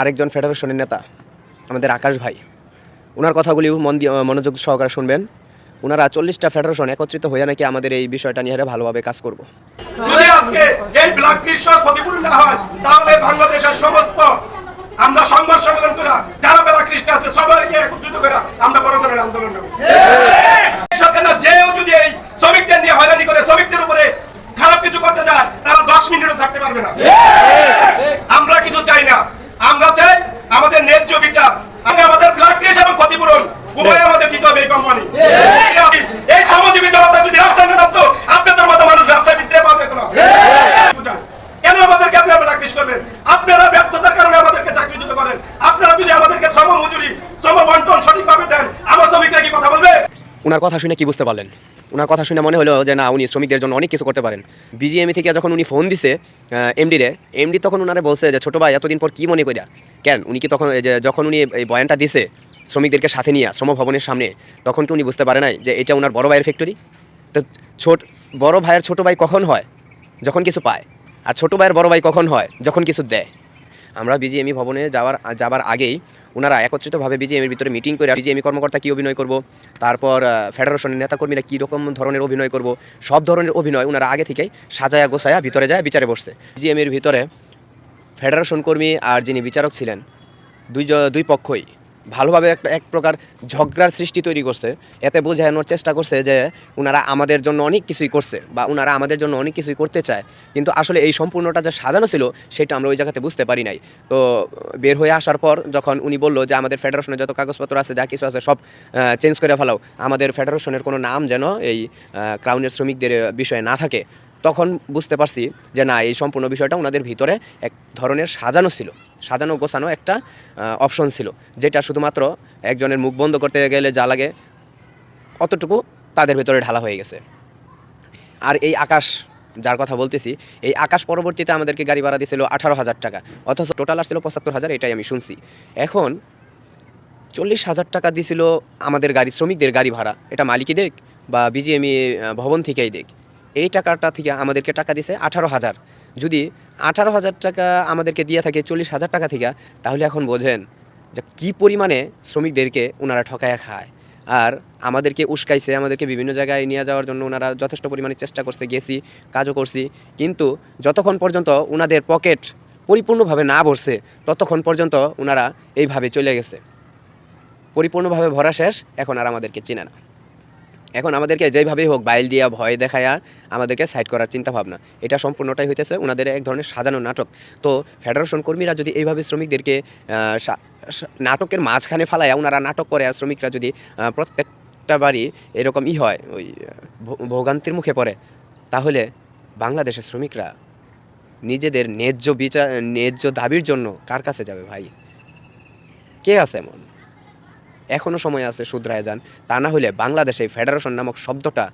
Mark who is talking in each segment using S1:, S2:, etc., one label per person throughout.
S1: আরেকজন ফেডারেশনের নেতা আমাদের আকাশ ভাই, ওনার কথাগুলি মনোযোগ সহকারে শুনবেন। ওনারা 40টা ফেডারেশন একত্রিত হয়ে নাকি আমাদের এই বিষয়টা নিয়ে ভালোভাবে কাজ করব।
S2: যদি আজকে এই ব্লাড কৃষ্ণ ক্ষতিপূরণ না হয়, তাহলে বাংলাদেশের সমস্ত আমরা সংঘর্ষ সংগ্রাম করা যারা ব্লাড কৃষ্ণ আছে সবাইকে একত্রিত করে আমরা বড় ধরনের আন্দোলন করব। সরকার না যেও যদি এই শ্রমিকদের নিয়ে হয়রানি করে শ্রমিকদের উপরে খারাপ কিছু করতে যায়, তারা 10 মিনিটও থাকতে পারবে না। আমরা কিছু চাই না, আমরা চাই আমাদের ন্যায্য বিচার, আমাদের ব্লাড কৃষ্ণ এবং ক্ষতিপূরণ উভয় আমাদের দিতে হবে। এই কোম্পানি এই শ্রমজীবী জনতা যদি রাস্তায় না নামতো, আপনাদের মতো মানুষ রাস্তায় বিস্তারে পাবে না। কেন আমাদেরকে আপনারা ব্লাড কৃষ্ণ করবেন? আপনারা ব্যর্থতার কারণে আমাদেরকে চাকরিচ্যুত করেন। আপনারা যদি আমাদেরকে শ্রম মজুরি শ্রম বন্টন সঠিকভাবে দেন, আমার শ্রমিকরা কি কথা বলবে?
S1: ওনার কথা শুনে কি বুঝতে পারলেন? ওনার কথা শুনে মনে হলো যে না, উনি শ্রমিকদের জন্য অনেক কিছু করতে পারেন। বিজিএমই থেকে যখন উনি ফোন দিছে এমডি তখন ওনারা বলছে যে ছোটো ভাই এতদিন পর কি মনে করিয়া কেন উনি কি তখন যখন উনি এই বয়ানটা দিছে শ্রমিকদেরকে সাথে নিয়ে শ্রমভবনের সামনে, তখন কি উনি বুঝতে পারে নাই যে এটা ওনার বড় ভাইয়ের ফ্যাক্টরি? তো বড় ভাইয়ের ছোটো ভাই কখন হয়? যখন কিছু পায়। আর ছোটো ভাইয়ের বড় ভাই কখন হয়? যখন কিছু দেয়। আমরা বিজিএমই ভবনে যাবার আগেই ওনারা একত্রিতভাবে বিজিএমের ভিতরে মিটিং করে বিজিএমই কর্মকর্তা কী অভিনয় করব, তারপর ফেডারেশনের নেতাকর্মীরা কী রকম ধরনের অভিনয় করব, সব ধরনের অভিনয় ওনারা আগে থেকেই সাজায়া গোছায়া ভিতরে যায় বিচারে বসছে। বিজিএমের ভিতরে ফেডারেশন কর্মী আর যিনি বিচারক ছিলেন দুই পক্ষই ভালোভাবে এক প্রকার ঝগড়ার সৃষ্টি তৈরি করছে। এতে বোঝানোর চেষ্টা করছে যে ওনারা আমাদের জন্য অনেক কিছুই করছে বা ওনারা আমাদের জন্য অনেক কিছুই করতে চায়, কিন্তু আসলে এই সম্পূর্ণটা যে সাজানো ছিল সেটা আমরা ওই জায়গাতে বুঝতে পারি নাই। তো বের হয়ে আসার পর যখন উনি বললো যে আমাদের ফেডারেশনের যত কাগজপত্র আছে যা কিছু আছে সব চেঞ্জ করে ফেলাও, আমাদের ফেডারেশনের কোনো নাম যেন এই ক্রাউনের শ্রমিকদের বিষয়ে না থাকে, তখন বুঝতে পারছি যে না, এই সম্পূর্ণ বিষয়টা ওনাদের ভিতরে এক ধরনের সাজানো গোছানো একটা অপশন ছিল, যেটা শুধুমাত্র একজনের মুখ বন্ধ করতে গেলে যা লাগে অতটুকু তাদের ভিতরে ঢালা হয়ে গেছে। আর এই আকাশ, যার কথা বলতেছি, এই আকাশ পরবর্তীতে আমাদেরকে গাড়ি ভাড়া দিয়েছিল 18,000 টাকা, অথচ টোটাল আসছিল 75,000, এটাই আমি শুনছি। এখন 40,000 টাকা দিয়েছিল আমাদের শ্রমিকদের গাড়ি ভাড়া, এটা মালিকই দেখ বা বিজিএমই ভবন থেকেই দেখ, এই টাকাটা থেকে আমাদেরকে টাকা দিছে 18,000। যদি 18,000 টাকা আমাদেরকে দিয়ে থাকে 40,000 টাকা থেকে, তাহলে এখন বোঝেন যে কী পরিমাণে শ্রমিকদেরকে ওনারা ঠকায়া খায়। আর আমাদেরকে উস্কাইছে, আমাদেরকে বিভিন্ন জায়গায় নিয়ে যাওয়ার জন্য ওনারা যথেষ্ট পরিমাণে চেষ্টা করছে, গেছি, কাজও করছি, কিন্তু যতক্ষণ পর্যন্ত ওনাদের পকেট পরিপূর্ণভাবে না ভরছে ততক্ষণ পর্যন্ত ওনারা এইভাবে চলে গেছে। পরিপূর্ণভাবে ভরা শেষ, এখন আর আমাদেরকে চিনে না। এখন আমাদেরকে যেইভাবেই হোক বাইল দিয়া ভয় দেখায়া আমাদেরকে সাইড করার চিন্তা ভাবনা, এটা সম্পূর্ণটাই হইতেছে ওনাদের এক ধরনের সাজানো নাটক। তো ফেডারেশন কর্মীরা যদি এইভাবে শ্রমিকদেরকে নাটকের মাঝখানে ফালায়া ওনারা নাটক করে, আর শ্রমিকরা যদি প্রত্যেকটা বাড়ি এরকম হয় ওই ভোগান্তির মুখে পড়ে, তাহলে বাংলাদেশের শ্রমিকরা নিজেদের ন্যায্য দাবির জন্য কার কাছে যাবে ভাই? কে আছে এমন? এখনও সময় আছে, শুধরায় যান। তা না হলে বাংলাদেশে ফেডারেশন নামক শব্দটা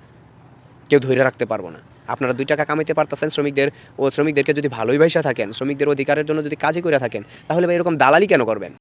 S1: কেউ ধরে রাখতে পারবো না। আপনারা 2 টাকা কামাইতে পারতেছেন, শ্রমিকদেরকে যদি ভালোই ভাইসা থাকেন, শ্রমিকদের অধিকারের জন্য যদি কাজই করে থাকেন, তাহলে ভাই এরকম দালালি কেন করবেন?